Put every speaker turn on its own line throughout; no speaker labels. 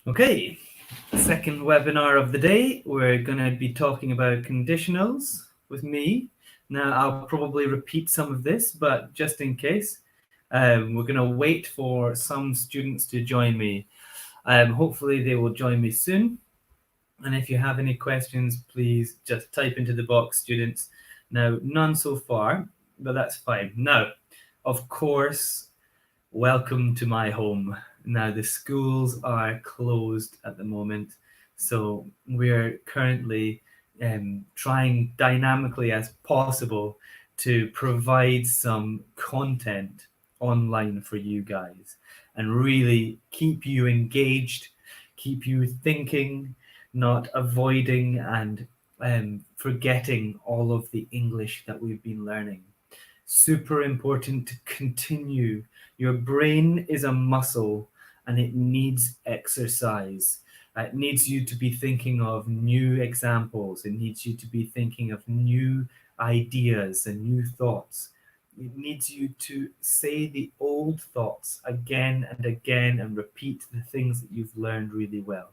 Okay, second webinar of the day. We're going to be talking about conditionals with me. Now, I'll probably repeat some of this, but just in case, we're going to wait for some students to join me. Hopefully, they will join me soon. And if you have any questions, please just type into the box, students. Now, none so far, but that's fine. Now, of course, welcome to my home. Now, the schools are closed at the moment, so we're currently trying dynamically as possible to provide some content online for you guys and really keep you engaged, keep you thinking, not avoiding and forgetting all of the English that we've been learning. Super important to continue. Your brain is a muscle and it needs exercise. It needs you to be thinking of new examples. It needs you to be thinking of new ideas and new thoughts. It needs you to say the old thoughts again and again and repeat the things that you've learned really well.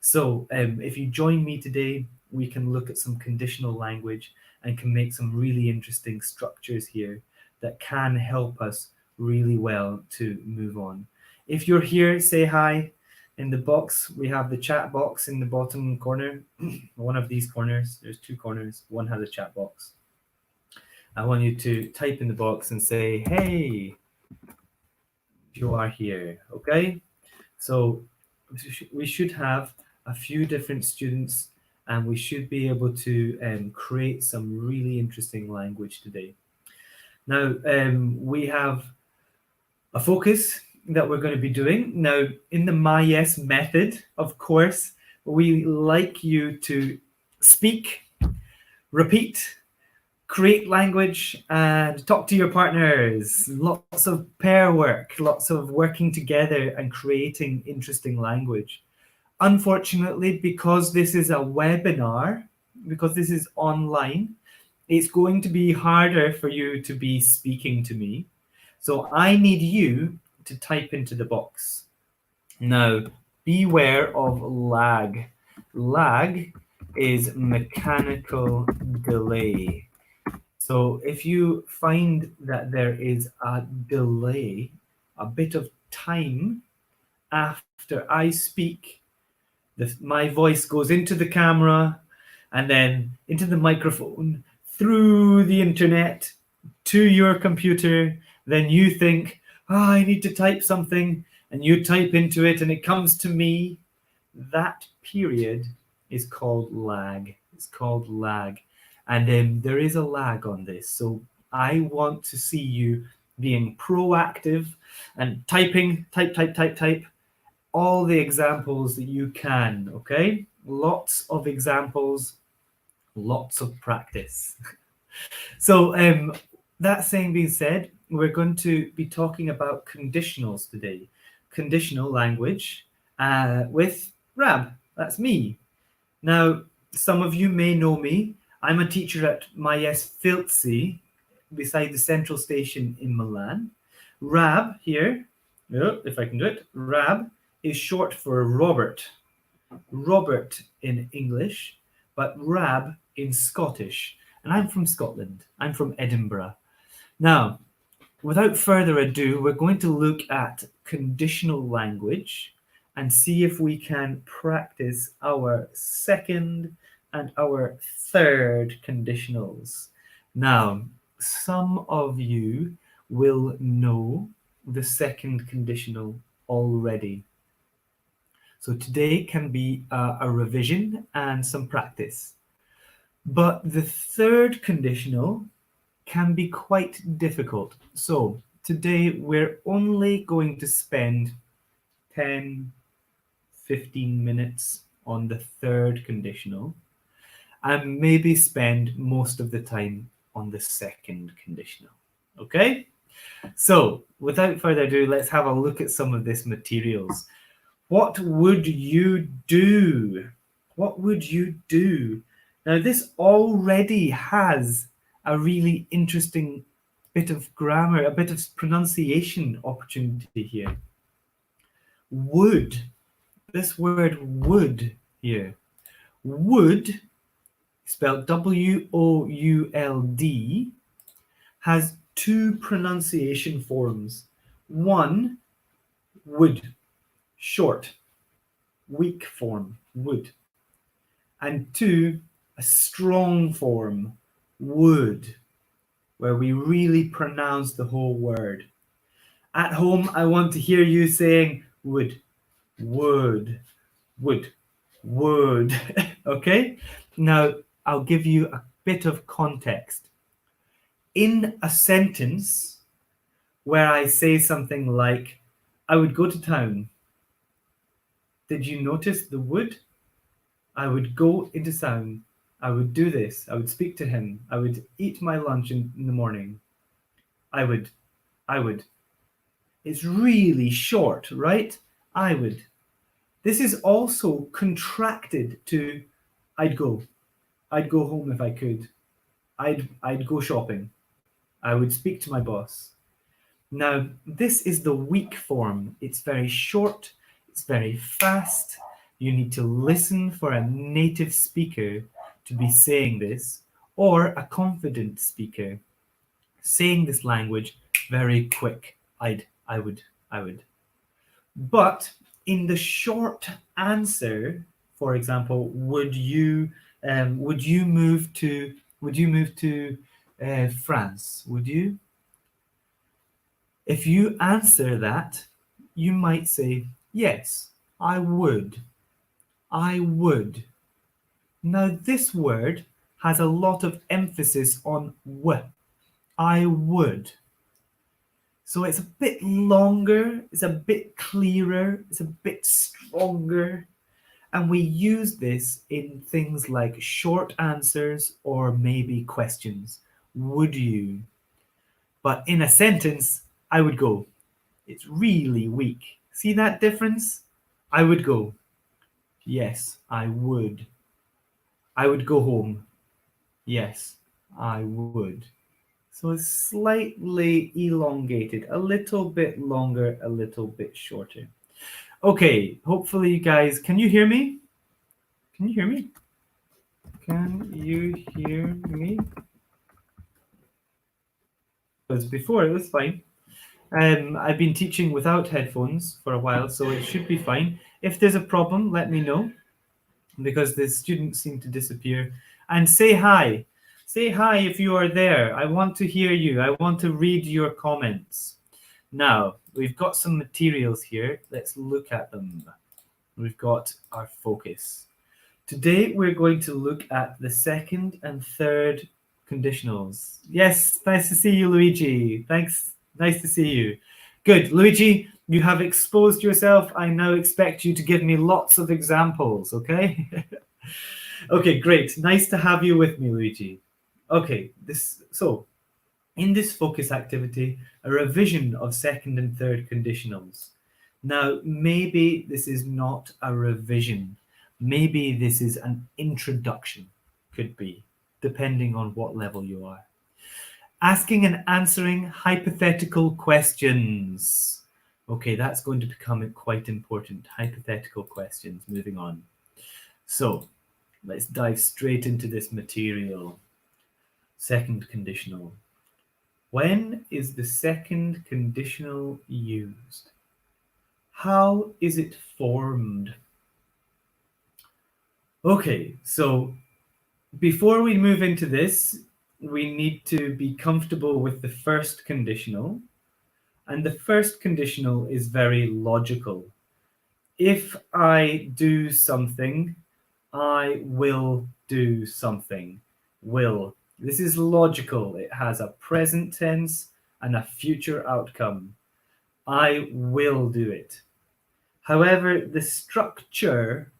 So if you join me today, we can look at some conditional language and can make some really interesting structures here that can help us really well to move on. If you're here, say hi. In the box, we have the chat box in the bottom corner. One of these corners, there's two corners, one has a chat box. I want you to type in the box and say, hey, you are here, okay? So we should have a few different students and we should be able to create some really interesting language today. Now, we have a focus that we're going to be doing. Now, in the MyYes method, of course, we like you to speak, repeat, create language, and talk to your partners. Lots of pair work, lots of working together and creating interesting language. Unfortunately, because this is a webinar, because this is online, it's going to be harder for you to be speaking to me. So I need you to type into the box. Now, beware of lag. Lag is mechanical delay. So if you find that there is a delay, a bit of time after I speak, my voice goes into the camera and then into the microphone, through the internet, to your computer, then you think, I need to type something, and you type into it and it comes to me. That period is called lag. It's called lag. And there is a lag on this. So I want to see you being proactive and typing, type, all the examples that you can, okay? Lots of examples, lots of practice. So that saying being said, we're going to be talking about conditionals today. Conditional language with Rab, that's me. Now, some of you may know me. I'm a teacher at MyYes Filzi, beside the central station in Milan. Rab here, if I can do it, Rab is short for Robert. Robert in English, but Rab in Scottish. And I'm from Scotland. I'm from Edinburgh. Now, without further ado, we're going to look at conditional language and see if we can practice our second and our third conditionals. Now, some of you will know the second conditional already. So today can be a revision and some practice. But the third conditional can be quite difficult. So today we're only going to spend 10, 15 minutes on the third conditional and maybe spend most of the time on the second conditional. Okay? So without further ado, let's have a look at some of this materials. What would you do? What would you do? Now, this already has a really interesting bit of grammar, a bit of pronunciation opportunity here. Would. this word would here. Would, spelled W-O-U-L-D, has two pronunciation forms. One, would, short, weak form, would. And two, a strong form, would, where we really pronounce the whole word. At home, I want to hear you saying would, would, would, would. Okay? Now, I'll give you a bit of context. In a sentence where I say something like, I would go to town. Did you notice the would? I would go into town. I would do this. I would speak to him. I would eat my lunch in the morning. I would. It's really short, right? I would. This is also contracted to I'd go. I'd go home if I could. I'd go shopping. I would speak to my boss. Now, this is the weak form. It's very short. It's very fast. You need to listen for a native speaker to be saying this, or a confident speaker saying this language very quick. I would. But in the short answer, for example, would you move to France? Would you? If you answer that, you might say, yes, I would. I would. Now, this word has a lot of emphasis on w. I would. So it's a bit longer, it's a bit clearer, it's a bit stronger. And we use this in things like short answers or maybe questions. Would you? But in a sentence, I would go. It's really weak. See that difference? I would go. Yes, I would. I would go home. Yes, I would. So it's slightly elongated, a little bit longer, a little bit shorter. Okay, hopefully you guys, can you hear me? Can you hear me? Can you hear me? Because before it was fine. I've been teaching without headphones for a while, so it should be fine. If there's a problem, let me know, because the students seem to disappear. And say hi. Say hi if you are there. I want to hear you. I want to read your comments. Now, we've got some materials here. Let's look at them. We've got our focus. Today, we're going to look at the second and third conditionals. Yes, nice to see you, Luigi. Thanks. Nice to see you. Good. Luigi, you have exposed yourself. I now expect you to give me lots of examples, okay? Okay, great. Nice to have you with me, Luigi. Okay, so in this focus activity, a revision of second and third conditionals. Now, maybe this is not a revision. Maybe this is an introduction, could be, depending on what level you are. Asking and answering hypothetical questions. Okay, that's going to become quite important. Hypothetical questions, moving on. So, let's dive straight into this material. Second conditional. When is the second conditional used? How is it formed? Okay, so before we move into this, we need to be comfortable with the first conditional. And the first conditional is very logical. If I do something, I will do something. Will. This is logical. It has a present tense and a future outcome. I will do it. However, the structure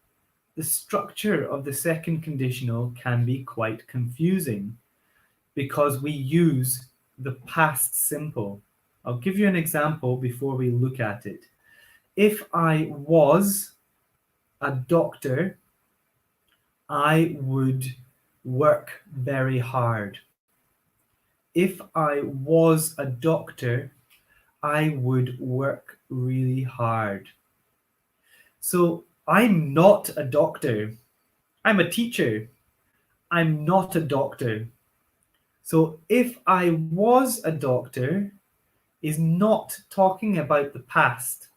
of the second conditional can be quite confusing because we use the past simple. I'll give you an example before we look at it. If I was a doctor, I would work very hard. If I was a doctor, I would work really hard. So I'm not a doctor. I'm a teacher. I'm not a doctor. So if I was a doctor is not talking about the past.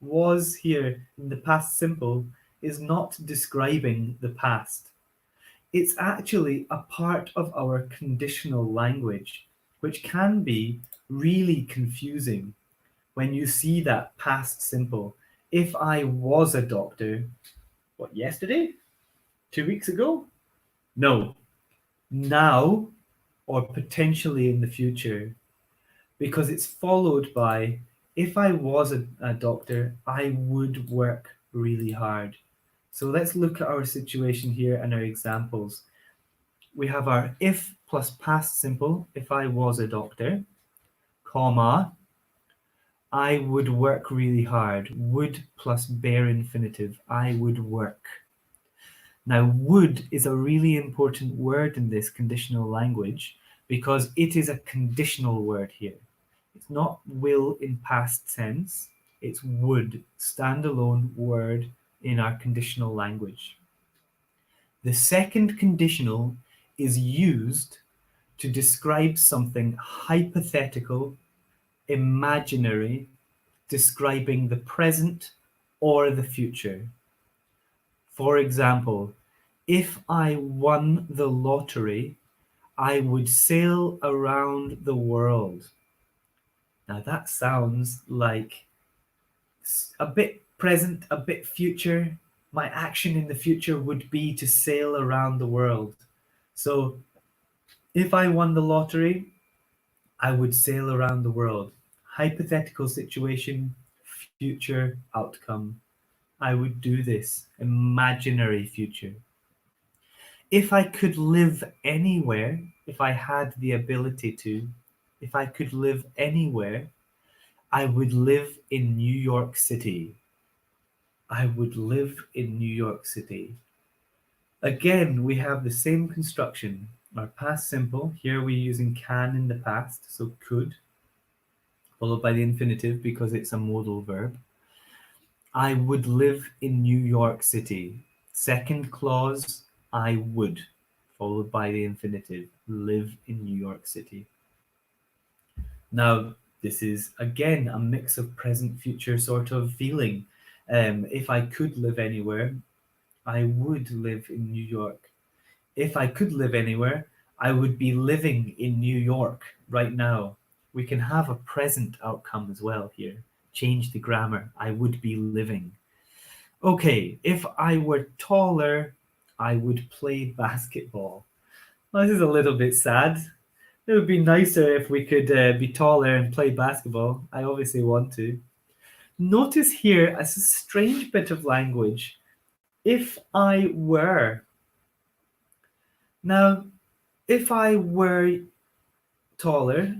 Was here in the past simple is not describing the past. It's actually a part of our conditional language, which can be really confusing when you see that past simple. If I was a doctor, what, yesterday? 2 weeks ago? No, now or potentially in the future, because it's followed by if I was a doctor, I would work really hard. So let's look at our situation here and our examples. We have our if plus past simple, if I was a doctor, comma, I would work really hard. Would plus bare infinitive, I would work. Now, would is a really important word in this conditional language because it is a conditional word here. It's not will in past tense, it's would, standalone word in our conditional language. The second conditional is used to describe something hypothetical, imaginary, describing the present or the future. For example, if I won the lottery, I would sail around the world. Now that sounds like a bit present, a bit future. My action in the future would be to sail around the world. So if I won the lottery, I would sail around the world. Hypothetical situation, future outcome. I would do this. Imaginary future. If I could live anywhere, if I had the ability to, if I could live anywhere, I would live in New York City. I would live in New York City. Again, we have the same construction. Our past simple, here we're using can in the past, so could, followed by the infinitive because it's a modal verb. I would live in New York City. Second clause, I would, followed by the infinitive, live in New York City. Now, this is again a mix of present future sort of feeling. If I could live anywhere, I would live in New York. If I could live anywhere, I would be living in New York right now. We can have a present outcome as well here. Change the grammar. I would be living. Okay, if I were taller, I would play basketball. Well, this is a little bit sad. It would be nicer if we could be taller and play basketball. I obviously want to. Notice here as a strange bit of language. If I were. Now, if I were taller,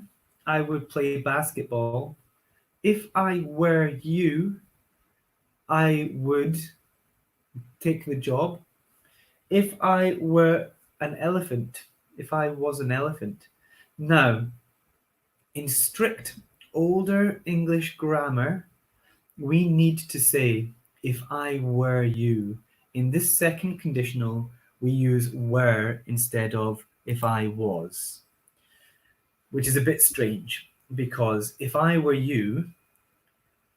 I would play basketball. If I were you, I would take the job. If I were an elephant, if I was an elephant. Now, in strict older English grammar, we need to say, if I were you. In this second conditional, we use were instead of if I was, which is a bit strange because if I were you,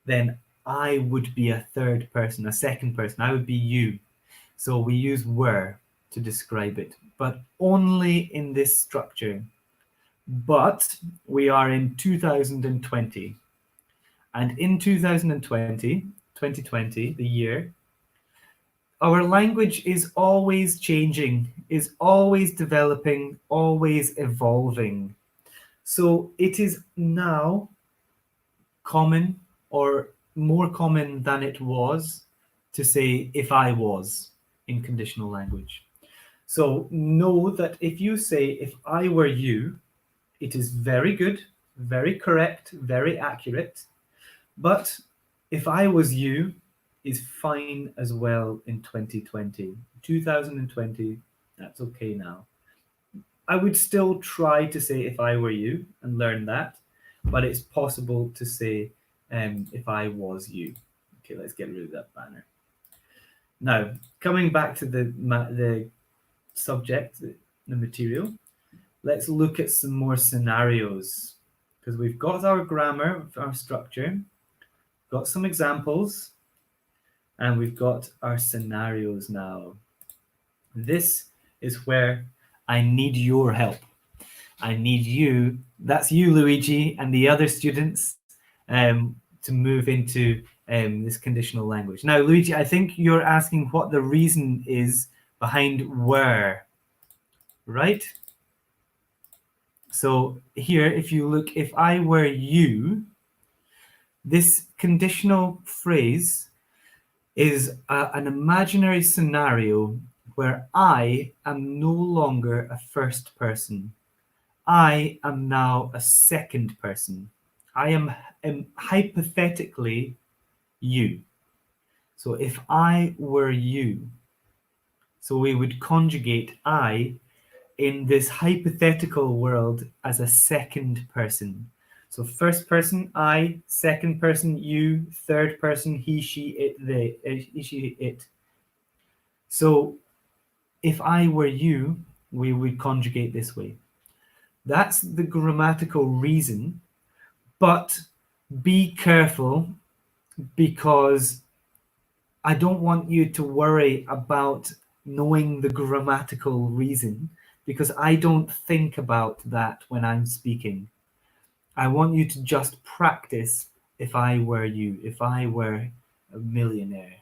then I would be a third person, a second person. I would be you. So we use were to describe it, but only in this structure. But we are in 2020. And in 2020, the year, our language is always changing, is always developing, always evolving. So it is now common or more common than it was to say if I was in conditional language. So know that if you say if I were you, it is very good, very correct, very accurate. But if I was you is fine as well in 2020. 2020, that's okay now. I would still try to say if I were you and learn that, but it's possible to say if I was you. Okay, let's get rid of that banner. Now, coming back to the subject, the material, let's look at some more scenarios because we've got our grammar, our structure, got some examples, and we've got our scenarios now. This is where I need your help. I need you, that's you, Luigi, and the other students to move into this conditional language. Now, Luigi, I think you're asking what the reason is behind were, right? So here, if you look, if I were you, this conditional phrase is an imaginary scenario where I am no longer a first person. I am now a second person. I am hypothetically you. So if I were you, so we would conjugate I in this hypothetical world as a second person. So first person I, second person you, third person he, she, it, they, he, she, it. So if I were you, we would conjugate this way. That's the grammatical reason, but be careful because I don't want you to worry about knowing the grammatical reason because I don't think about that when I'm speaking. I want you to just practice if I were you, if I were a millionaire.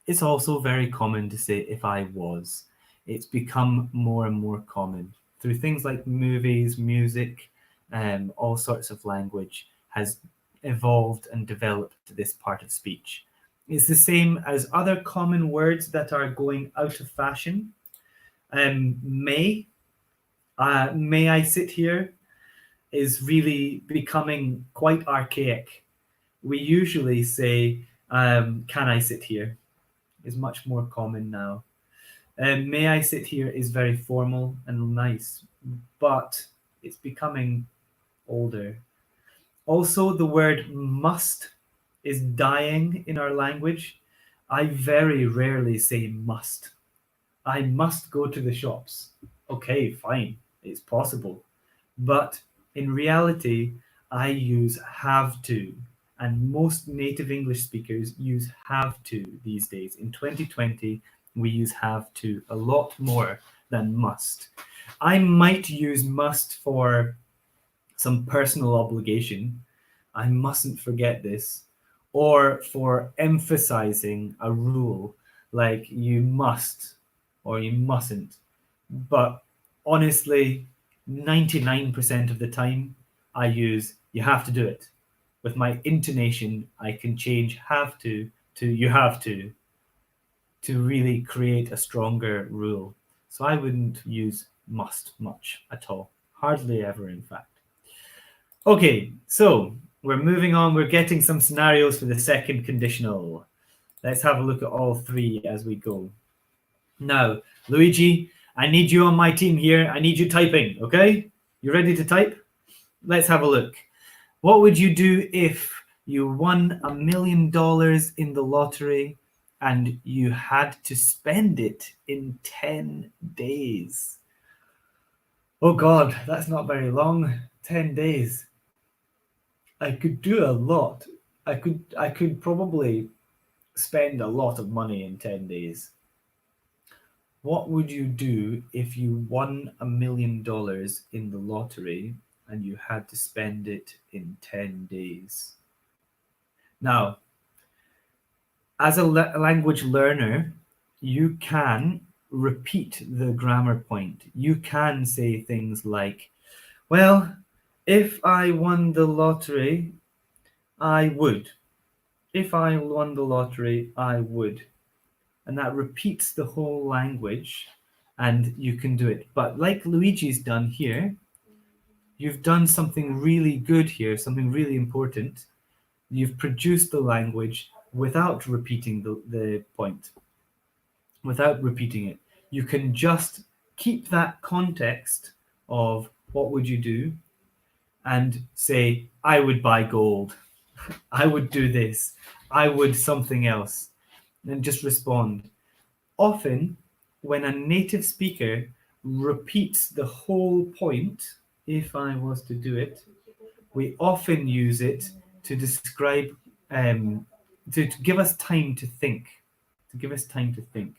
It's also very common to say if I was. It's become more and more common through things like movies, music, all sorts of language has evolved and developed this part of speech. It's the same as other common words that are going out of fashion. May I sit here is really becoming quite archaic. We usually say, can I sit here? Is much more common now. May I sit here is very formal and nice, but it's becoming older. Also, the word must is dying in our language. I very rarely say must. I must go to the shops. Okay, fine, it's possible. But in reality, I use have to. And most native English speakers use have to these days. In 2020, we use have to a lot more than must. I might use must for some personal obligation. I mustn't forget this. Or for emphasizing a rule, like you must or you mustn't. But honestly, 99% of the time, I use you have to do it. With my intonation, I can change have to you have to really create a stronger rule. So I wouldn't use must much at all. Hardly ever, in fact. Okay, so we're moving on. We're getting some scenarios for the second conditional. Let's have a look at all three as we go. Now, Luigi, I need you on my team here. I need you typing, okay? You ready to type? Let's have a look. What would you do if you won $1 million in the lottery and you had to spend it in 10 days? Oh God, that's not very long. 10 days. I could do a lot. I could probably spend a lot of money in 10 days. What would you do if you won $1 million in the lottery and you had to spend it in 10 days? Now, as a language learner, you can repeat the grammar point. You can say things like, well, if I won the lottery, I would. If I won the lottery, I would. And that repeats the whole language and you can do it. But like Luigi's done here, you've done something really good here, something really important. You've produced the language without repeating the point, without repeating it. You can just keep that context of what would you do and say, I would buy gold. I would do this. I would something else. and just respond. Often, when a native speaker repeats the whole point, if I was to do it, we often use it to describe, to give us time to think, to give us time to think.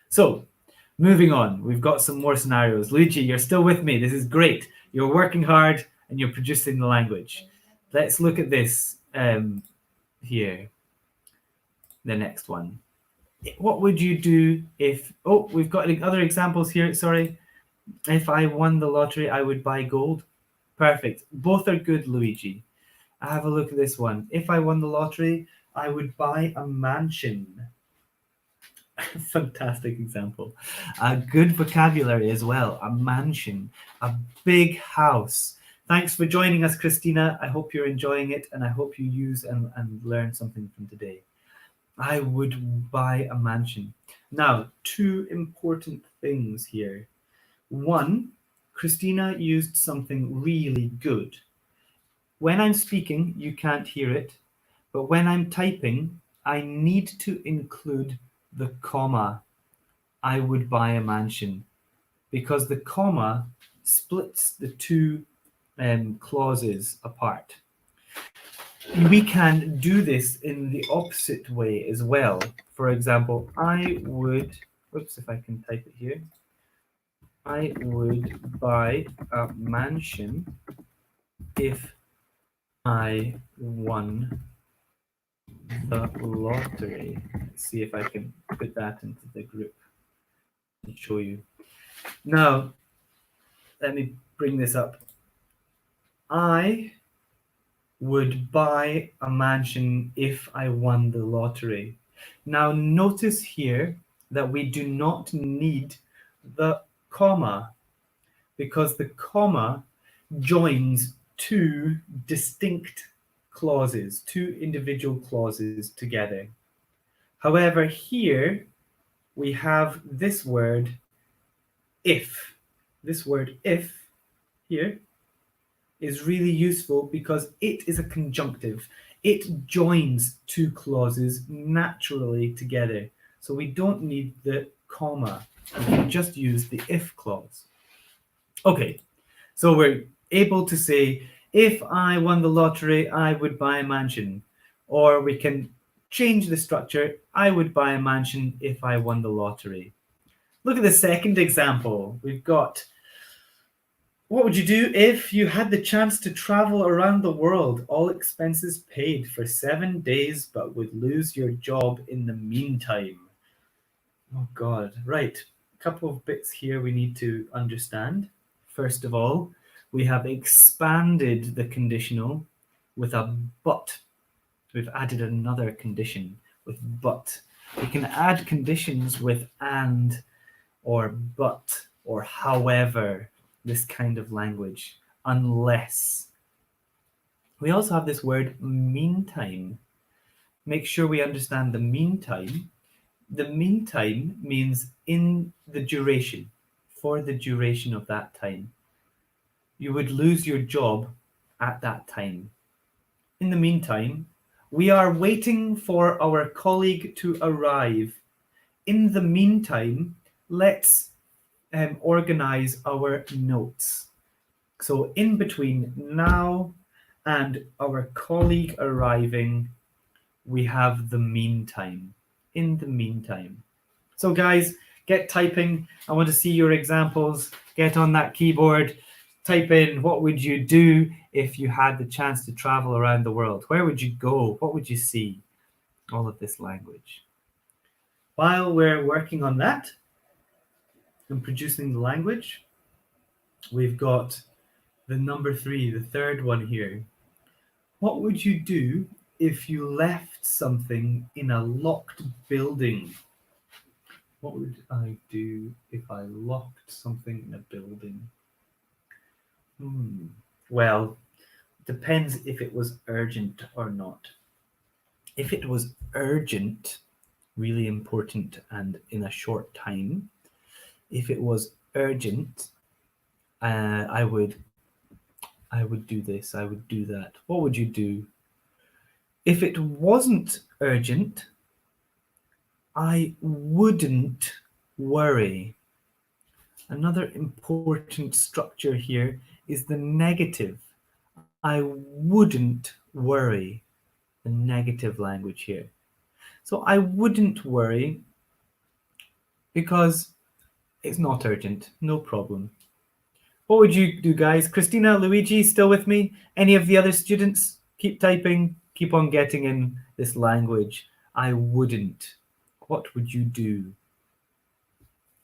So, moving on, we've got some more scenarios. Luigi, you're still with me. This is great. You're working hard and you're producing the language. Let's look at this here. The next one. What would you do if... Oh, we've got other examples here. Sorry. If I won the lottery, I would buy gold. Perfect. Both are good, Luigi. Have a look at this one. If I won the lottery, I would buy a mansion. Fantastic example. A good vocabulary as well. A mansion, a big house. Thanks for joining us, Christina. I hope you're enjoying it, and I hope you use and learn something from today. I would buy a mansion. Now, two important things here. One, Christina used something really good. When I'm speaking, you can't hear it, but when I'm typing, I need to include the comma. I would buy a mansion, because the comma splits the two clauses apart. We can do this in the opposite way as well. For example, I would, oops, if I can type it here, I would buy a mansion if I won the lottery. Let's see if I can put that into the group and show you. Now, let me bring this up. I would buy a mansion if I won the lottery. Now, notice here that we do not need the comma, because the comma joins two distinct clauses, two individual clauses together. However, here we have this word if. This word if here is really useful because it is a conjunctive. It joins two clauses naturally together. So we don't need the comma. We can just use the if clause. Okay, so we're able to say, if I won the lottery, I would buy a mansion. Or we can change the structure, I would buy a mansion if I won the lottery. Look at the second example. We've got, what would you do if you had the chance to travel around the world, all expenses paid for 7 days, but would lose your job in the meantime? Oh God, right. A couple of bits here we need to understand. First of all, we have expanded the conditional with a but. We've added another condition with but. We can add conditions with and or but or however, this kind of language, unless. We also have this word meantime. Make sure we understand the meantime. The meantime means in the duration, for the duration of that time. You would lose your job at that time. In the meantime, we are waiting for our colleague to arrive. In the meantime, let's organize our notes. So in between now and our colleague arriving, we have the meantime. In the meantime. So guys, get typing. I want to see your examples. Get on that keyboard. Type in, what would you do if you had the chance to travel around the world? Where would you go? What would you see? All of this language. While we're working on that and producing the language, we've got the number 3, the third one here. What would you do if you left something in a locked building? What would I do if I locked something in a building? Well, depends if it was urgent or not. If it was urgent, really important and in a short time, if it was urgent, I would do this, I would do that. What would you do? If it wasn't urgent, I wouldn't worry. Another important structure here is the negative. I wouldn't worry. The negative language here. So I wouldn't worry because it's not urgent. No problem. What would you do, guys? Christina, Luigi, still with me? Any of the other students? Keep typing. Keep on getting in this language. I wouldn't. What would you do?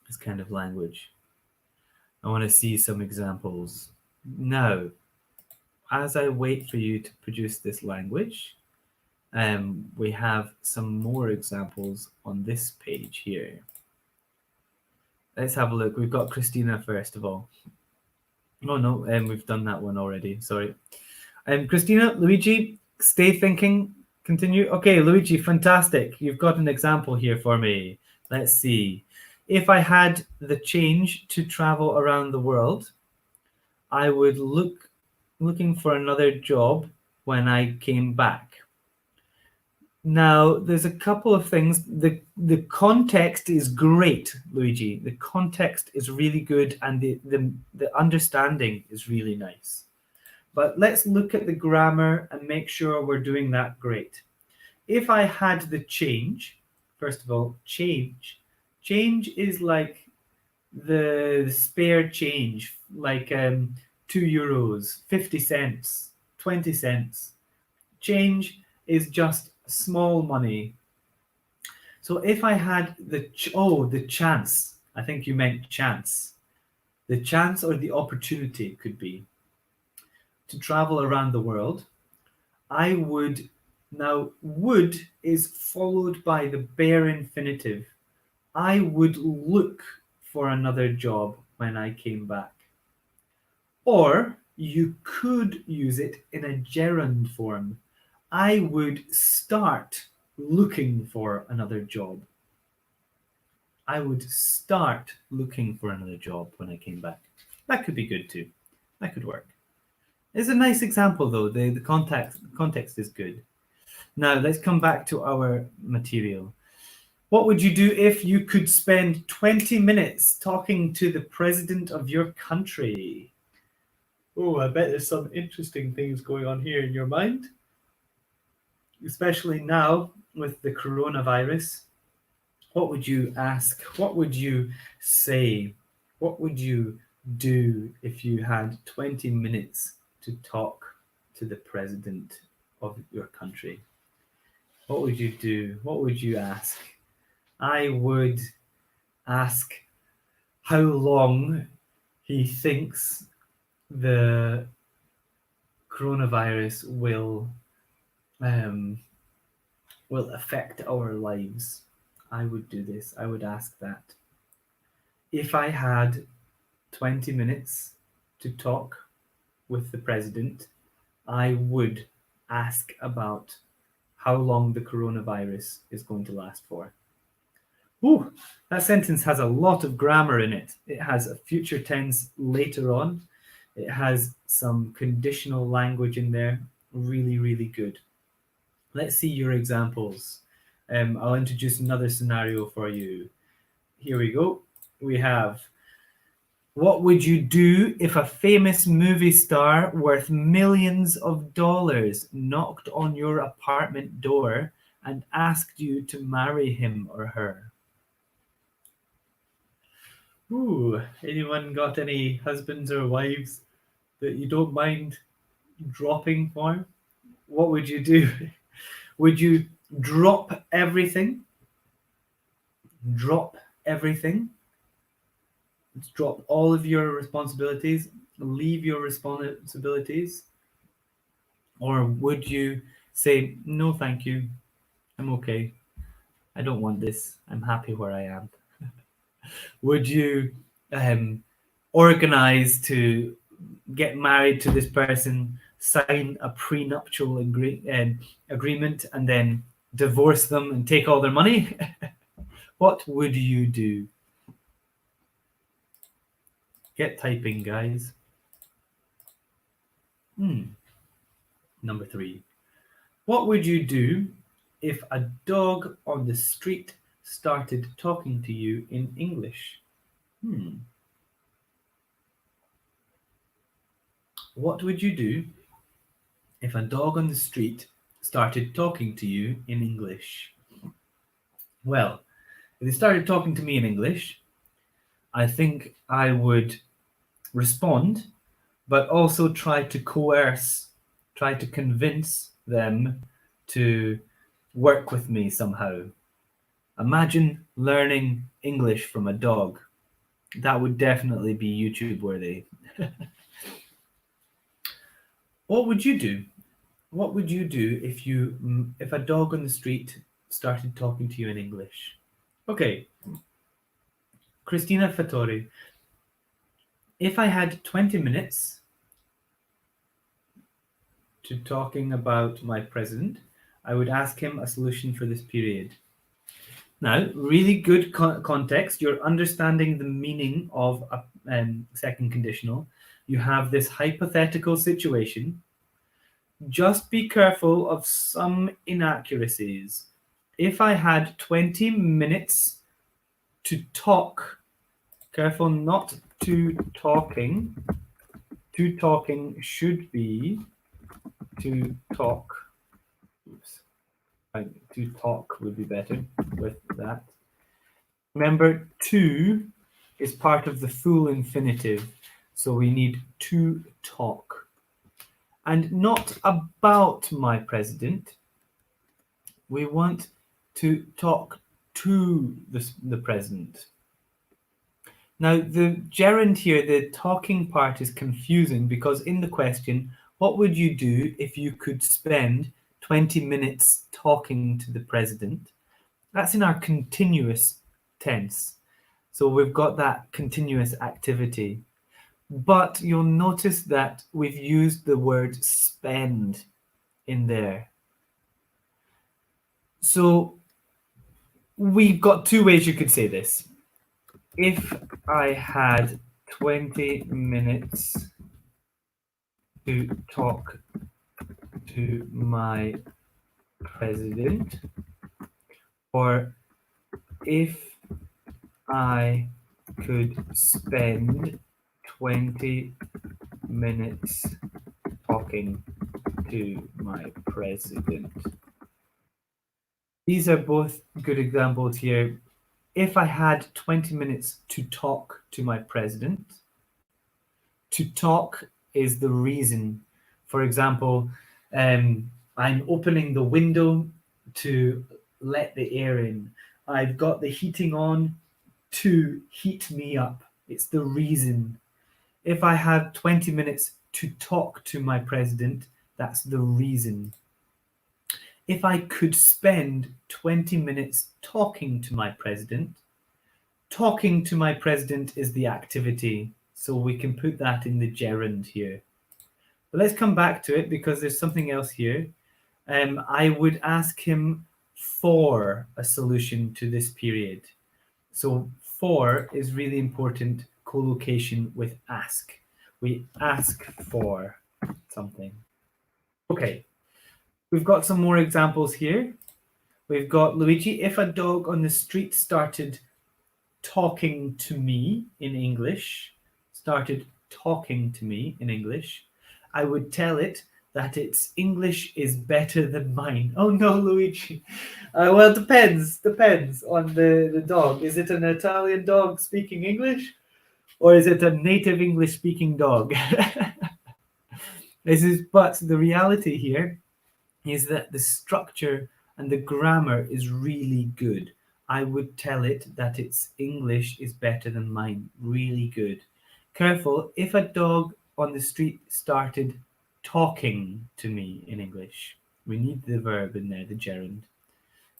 This kind of language. I want to see some examples. Now, as I wait for you to produce this language, we have some more examples on this page here. Let's have a look. We've got Christina first of all. Oh no, we've done that one already. Sorry. Christina, Luigi, stay thinking. Continue. Okay, Luigi, fantastic. You've got an example here for me. Let's see. If I had the change to travel around the world, I would looking for another job when I came back. Now, there's a couple of things. The context is great, Luigi. The context is really good, and the understanding is really nice. But let's look at the grammar and make sure we're doing that great. If I had the change, first of all, change is like the spare change, like €2, 50 cents, 20 cents. Change is just small money. So if I had the chance, I think you meant chance. The chance or the opportunity could be to travel around the world, I would. Now, would is followed by the bare infinitive. I would look for another job when I came back. Or you could use it in a gerund form. I would start looking for another job. I would start looking for another job when I came back. That could be good too. That could work. It's a nice example though. The context is good. Now let's come back to our material. What would you do if you could spend 20 minutes talking to the president of your country? Oh, I bet there's some interesting things going on here in your mind, especially now with the coronavirus. What would you ask? What would you say? What would you do if you had 20 minutes to talk to the president of your country? What would you do? What would you ask? I would ask how long he thinks the coronavirus will affect our lives. I would do this. I would ask that. If I had 20 minutes to talk with the president, I would ask about how long the coronavirus is going to last for. Ooh, that sentence has a lot of grammar in it. It has a future tense later on. It has some conditional language in there. Really, really good. Let's see your examples. I'll introduce another scenario for you. Here we go. We have, what would you do if a famous movie star worth millions of dollars knocked on your apartment door and asked you to marry him or her? Ooh, anyone got any husbands or wives that you don't mind dropping for? What would you do? Would you drop everything? Drop everything? Drop all of your responsibilities? Leave your responsibilities? Or would you say, no, thank you. I'm okay. I don't want this. I'm happy where I am. Would you organize to get married to this person, sign a prenuptial agreement, and then divorce them and take all their money? What would you do? Get typing, guys. Number 3. What would you do if a dog on the street started talking to you in English? What would you do if a dog on the street started talking to you in English? Well, if they started talking to me in English, I think I would respond, but also try to coerce, try to convince them to work with me somehow. Imagine learning English from a dog. That would definitely be YouTube worthy. What would you do? What would you do if a dog on the street started talking to you in English? Okay, Christina Fattori. If I had 20 minutes to talking about my president, I would ask him a solution for this period. Now, really good context. You're understanding the meaning of a second conditional. You have this hypothetical situation. Just be careful of some inaccuracies. If I had 20 minutes to talk, careful not to talking. To talking should be to talk. Oops. To talk would be better with that. Remember, to is part of the full infinitive, so we need to talk. And not about my president. We want to talk to the president. Now, the gerund here, the talking part, is confusing because in the question, what would you do if you could spend 20 minutes talking to the president? That's in our continuous tense. So we've got that continuous activity. But you'll notice that we've used the word spend in there. So we've got two ways you could say this. If I had 20 minutes to talk to my president, or if I could spend 20 minutes talking to my president. These are both good examples here. If I had 20 minutes to talk to my president, to talk is the reason. For example, I'm opening the window to let the air in. I've got the heating on to heat me up. It's the reason. If I had 20 minutes to talk to my president, that's the reason. If I could spend 20 minutes talking to my president, talking to my president is the activity. So we can put that in the gerund here. But let's come back to it because there's something else here. I would ask him for a solution to this period. So for is really important collocation with ask. We ask for something. Okay, we've got some more examples here. We've got Luigi, if a dog on the street started talking to me in English, I would tell it that its English is better than mine. Oh no, Luigi. Well, depends on the dog. Is it an Italian dog speaking English? Or is it a native English speaking dog? But the reality here is that the structure and the grammar is really good. I would tell it that its English is better than mine. Really good. Careful, if a dog on the street started talking to me in English, we need the verb in there, the gerund.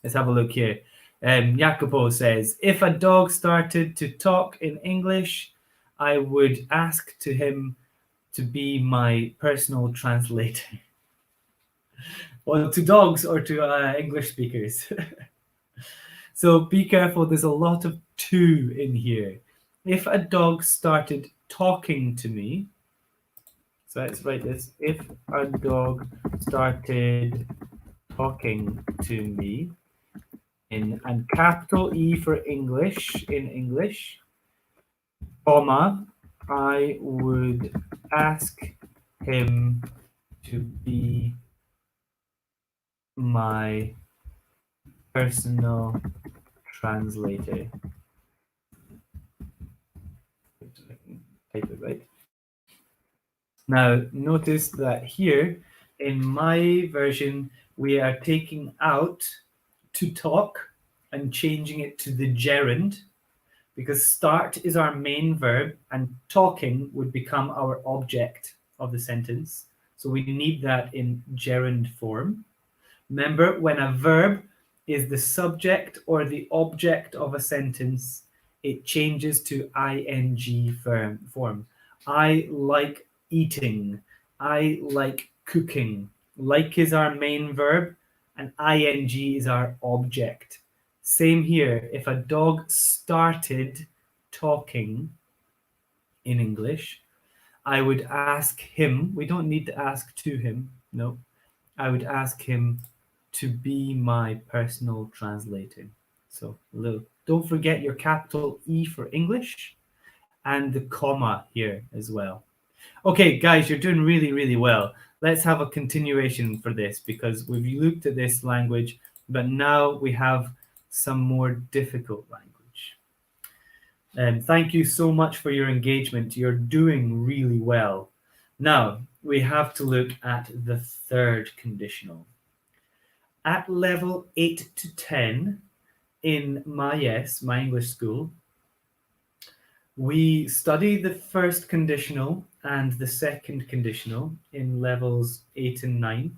Let's have a look here. Jacopo says, if a dog started to talk in English, I would ask to him to be my personal translator. Well, to dogs or to English speakers. So be careful, there's a lot of to in here. If a dog started talking to me, so let's write this. If a dog started talking to me and capital E for English in English, comma, I would ask him to be my personal translator. Type it right. Now, notice that here in my version, we are taking out to talk and changing it to the gerund, because start is our main verb and talking would become our object of the sentence. So we need that in gerund form. Remember, when a verb is the subject or the object of a sentence, it changes to ing form. I like eating. I like cooking. Like is our main verb, and ing is our object. Same here. If a dog started talking in English, I would ask him, we don't need to ask to him, no. I would ask him to be my personal translator. So don't forget your capital E for English and the comma here as well. Okay, guys, you're doing really, really well. Let's have a continuation for this because we've looked at this language, but now we have some more difficult language. Thank you so much for your engagement. You're doing really well. Now, we have to look at the third conditional. At level 8 to 10 in my English school, we study the first conditional and the second conditional in levels 8 and 9.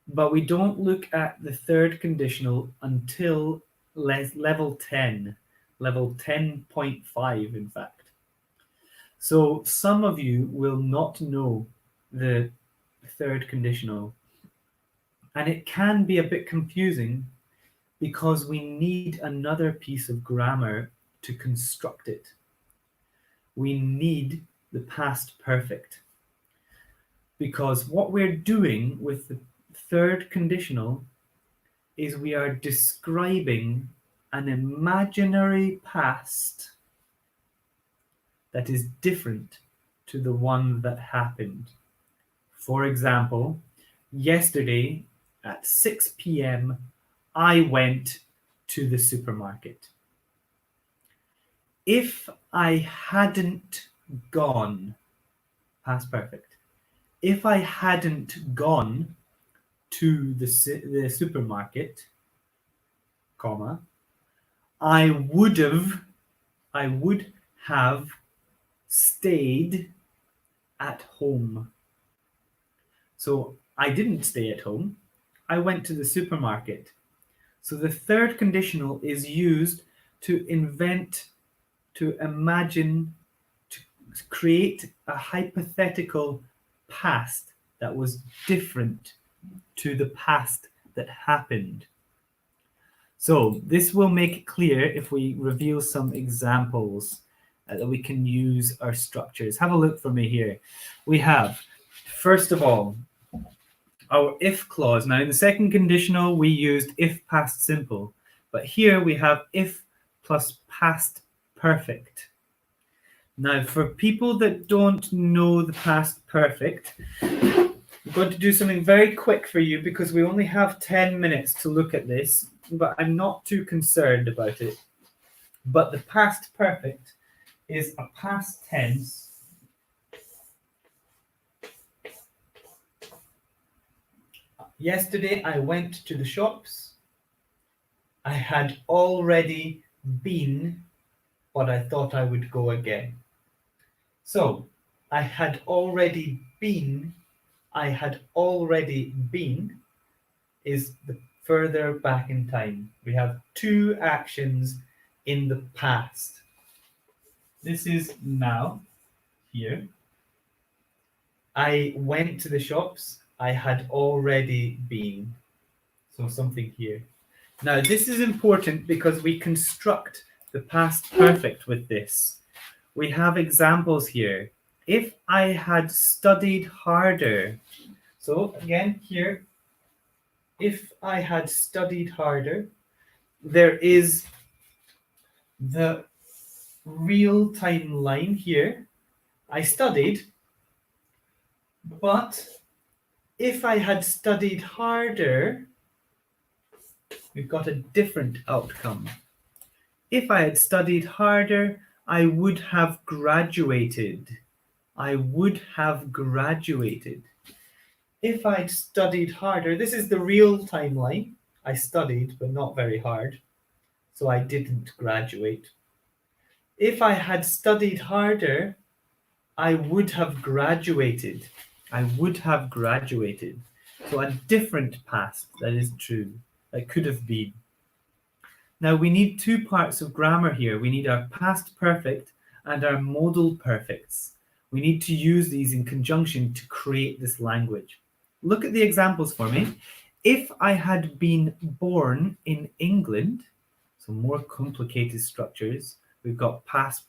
But we don't look at the third conditional until level 10, level 10.5, in fact. So some of you will not know the third conditional, and it can be a bit confusing because we need another piece of grammar to construct it. We need the past perfect, because what we're doing with the third conditional is we are describing an imaginary past that is different to the one that happened. For example, yesterday at 6 p.m., I went to the supermarket. If I hadn't gone, past perfect, if I hadn't gone to the supermarket, comma, I would have stayed at home. So I didn't stay at home. I went to the supermarket. So the third conditional is used to imagine, to create a hypothetical past that was different to the past that happened. So this will make it clear if we reveal some examples that we can use our structures. Have a look for me here. We have, first of all, our if clause. Now in the second conditional, we used if past simple, but here we have if plus past perfect. Now for people that don't know the past perfect, I'm going to do something very quick for you because we only have 10 minutes to look at this, but I'm not too concerned about it. But the past perfect is a past tense Yesterday I went to the shops. I had already been, but I thought I would go again. So I had already been, is the further back in time. We have two actions in the past. This is now, here. I went to the shops. I had already been. So something here. Now this is important because we construct the past perfect with this. We have examples here. If I had studied harder. So again here, if I had studied harder, there is the real-time line here. I studied, but if I had studied harder, we've got a different outcome. If I had studied harder, I would have graduated. I would have graduated. If I'd studied harder, this is the real timeline. I studied, but not very hard, so I didn't graduate. If I had studied harder, I would have graduated. I would have graduated. So a different past, that is true. That could have been. Now we need two parts of grammar here. We need our past perfect and our modal perfects. We need to use these in conjunction to create this language. Look at the examples for me. If I had been born in England, so more complicated structures, we've got past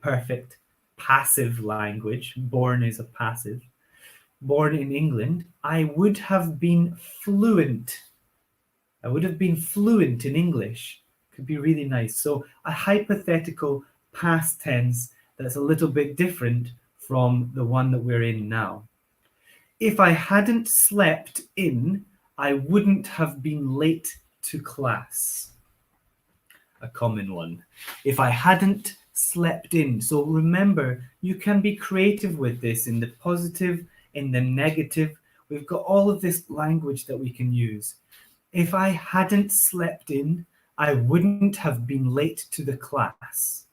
perfect, passive language. Born is a passive. Born in England, I would have been fluent. I would have been fluent in English. Could be really nice. So a hypothetical past tense that's a little bit different from the one that we're in now. If I hadn't slept in, I wouldn't have been late to class. A common one. If I hadn't slept in. So remember, you can be creative with this in the positive, in the negative. We've got all of this language that we can use. If I hadn't slept in, I wouldn't have been late to the class.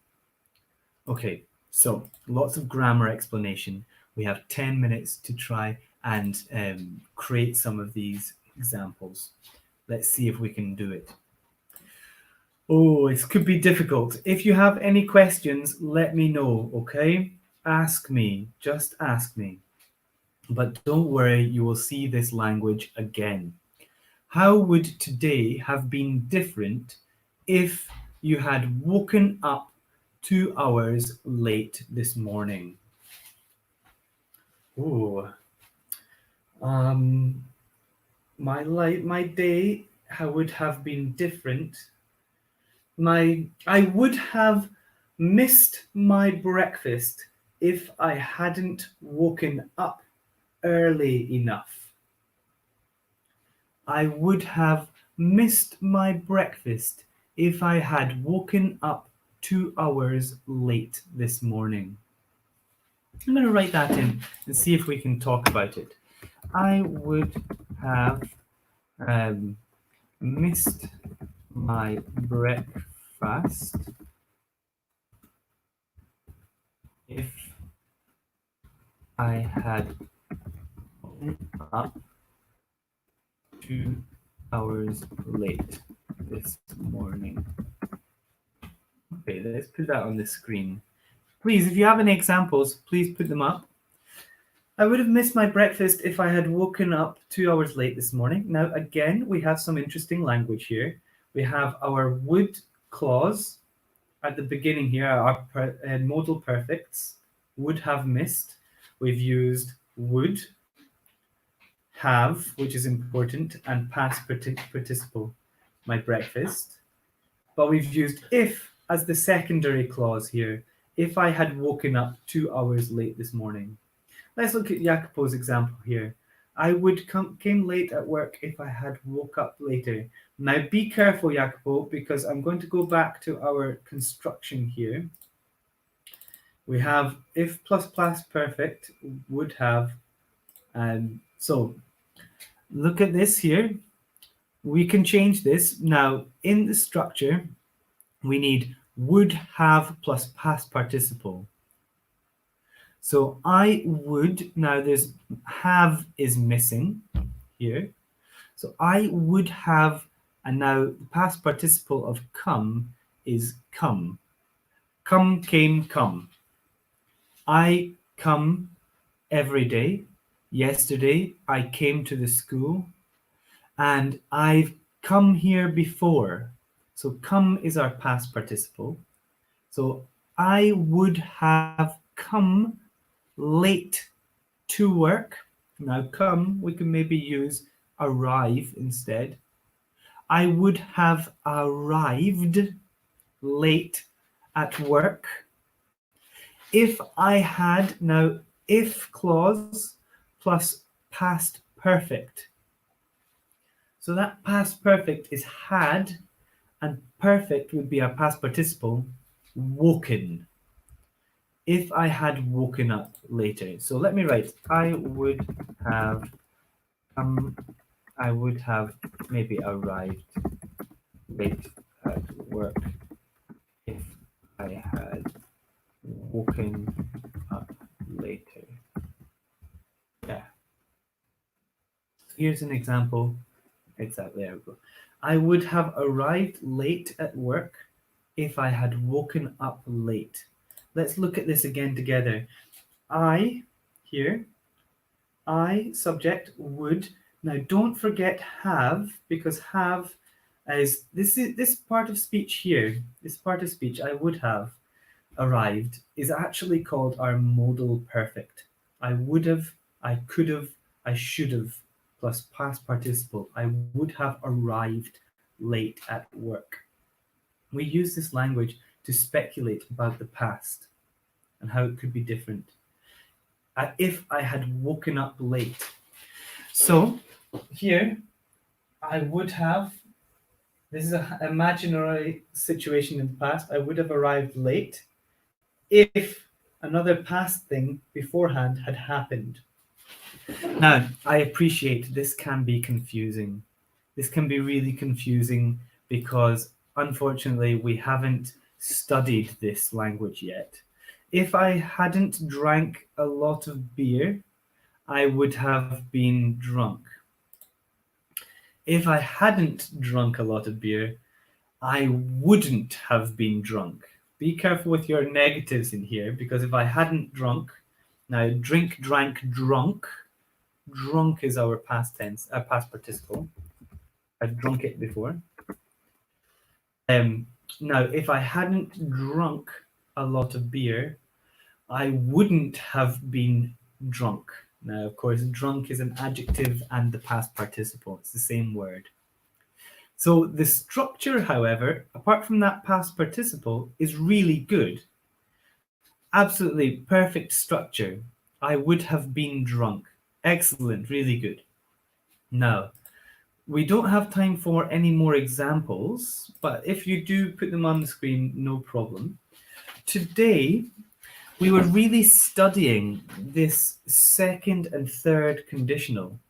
Okay, so lots of grammar explanation. We have 10 minutes to try and create some of these examples. Let's see if we can do it. Oh, it could be difficult. If you have any questions, let me know, okay? Ask me, just ask me. But don't worry, you will see this language again. How would today have been different if you had woken up 2 hours late this morning? Oh, my day would have been different. I would have missed my breakfast if I hadn't woken up early enough. I would have missed my breakfast if I had woken up 2 hours late this morning. I'm going to write that in and see if we can talk about it. I would have missed my breakfast if I had woken up 2 hours late this morning. Okay, let's put that on the screen. Please, if you have any examples, please put them up. I would have missed my breakfast if I had woken up 2 hours late this morning. Now, again, we have some interesting language here. We have our would clause at the beginning here, our modal perfects, would have missed. We've used would, have, which is important, and past participle, my breakfast. But we've used if as the secondary clause here. If I had woken up 2 hours late this morning. Let's look at Jacopo's example here. I would came late at work if I had woke up later. Now be careful, Jacopo, because I'm going to go back to our construction here. We have if plus past perfect would have, and so look at this here. We can change this. Now in the structure, we need would have plus past participle. So I would, now there's have is missing here. So I would have, and now the past participle of come is come. Come, came, come. I come every day. Yesterday I came to the school and I've come here before. So come is our past participle. So I would have come late to work. Now come, we can maybe use arrive instead. I would have arrived late at work. If I had, now if clause plus past perfect. So that past perfect is had, and perfect would be our past participle, woken. If I had woken up later. So let me write, I would have maybe arrived late at work if I had woken up later. Yeah. Here's an example. Exactly, there we go. I would have arrived late at work if I had woken up late. Let's look at this again together. I, here, I, subject, would. Now don't forget have, because have is this part of speech here. This part of speech, I would have arrived, is actually called our modal perfect. I would have, I could have, I should have, plus past participle. I would have arrived late at work. We use this language to speculate about the past and how it could be different. If I had woken up late. So here, I would have, this is an imaginary situation in the past, I would have arrived late if another past thing beforehand had happened. Now, I appreciate this can be confusing. This can be really confusing because unfortunately we haven't studied this language yet. If I hadn't drank a lot of beer, I would have been drunk. If I hadn't drunk a lot of beer, I wouldn't have been drunk. Be careful with your negatives in here, because if I hadn't drunk, now drink, drank, drunk. Drunk is our past tense, past participle. I've drunk it before. Now, if I hadn't drunk a lot of beer, I wouldn't have been drunk. Now, of course, drunk is an adjective and the past participle. It's the same word. So the structure, however, apart from that past participle, is really good. Absolutely perfect structure. I would have been drunk. Excellent, really good. Now, we don't have time for any more examples, but if you do put them on the screen, no problem. Today, we were really studying this second and third conditional.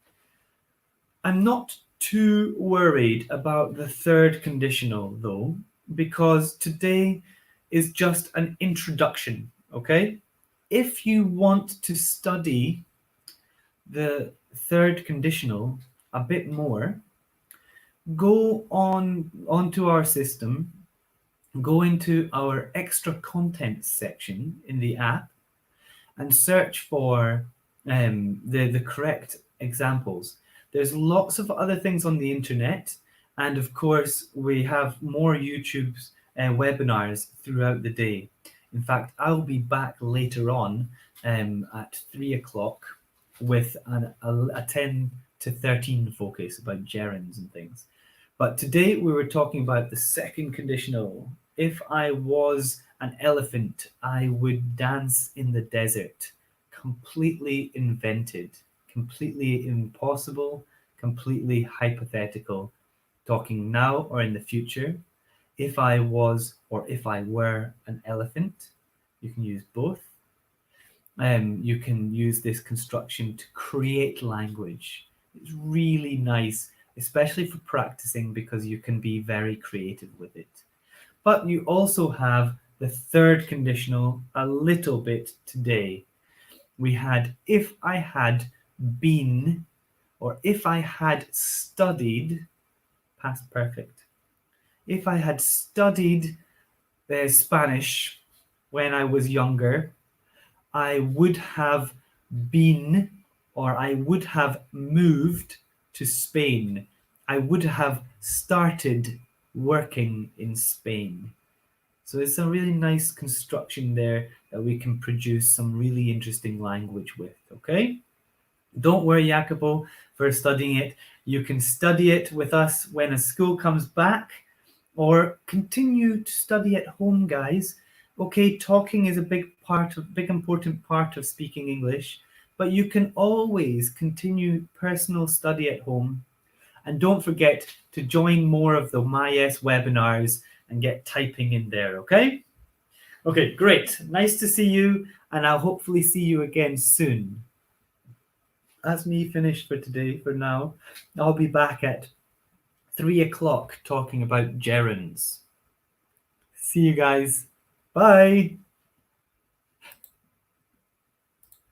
I'm not too worried about the third conditional, though, because today is just an introduction, okay? If you want to study the third conditional a bit more, go onto our system, go into our extra content section in the app and search for the correct examples. There's lots of other things on the internet, and of course we have more YouTube's webinars throughout the day. In fact, I'll be back later on at 3 o'clock with a 10 to 13 focus about gerunds and things. But today we were talking about the second conditional. If I was an elephant, I would dance in the desert. Completely invented, completely impossible, completely hypothetical. Talking now or in the future. If I was or if I were an elephant, you can use both. You can use this construction to create language. It's really nice, especially for practicing, because you can be very creative with it. But you also have the third conditional a little bit today. We had if I had been, or if I had studied, past perfect. If I had studied Spanish when I was younger, I would have been, or I would have moved to Spain. I would have started working in Spain. So it's a really nice construction there that we can produce some really interesting language with, okay? Don't worry, Jacopo, for studying it. You can study it with us when a school comes back, or continue to study at home, guys. Okay, talking is a big important part of speaking English, but you can always continue personal study at home. And don't forget to join more of the MyS webinars and get typing in there, okay? Okay, great. Nice to see you, and I'll hopefully see you again soon. That's me finished for today for now. I'll be back at 3 o'clock talking about gerunds. See you guys. Bye.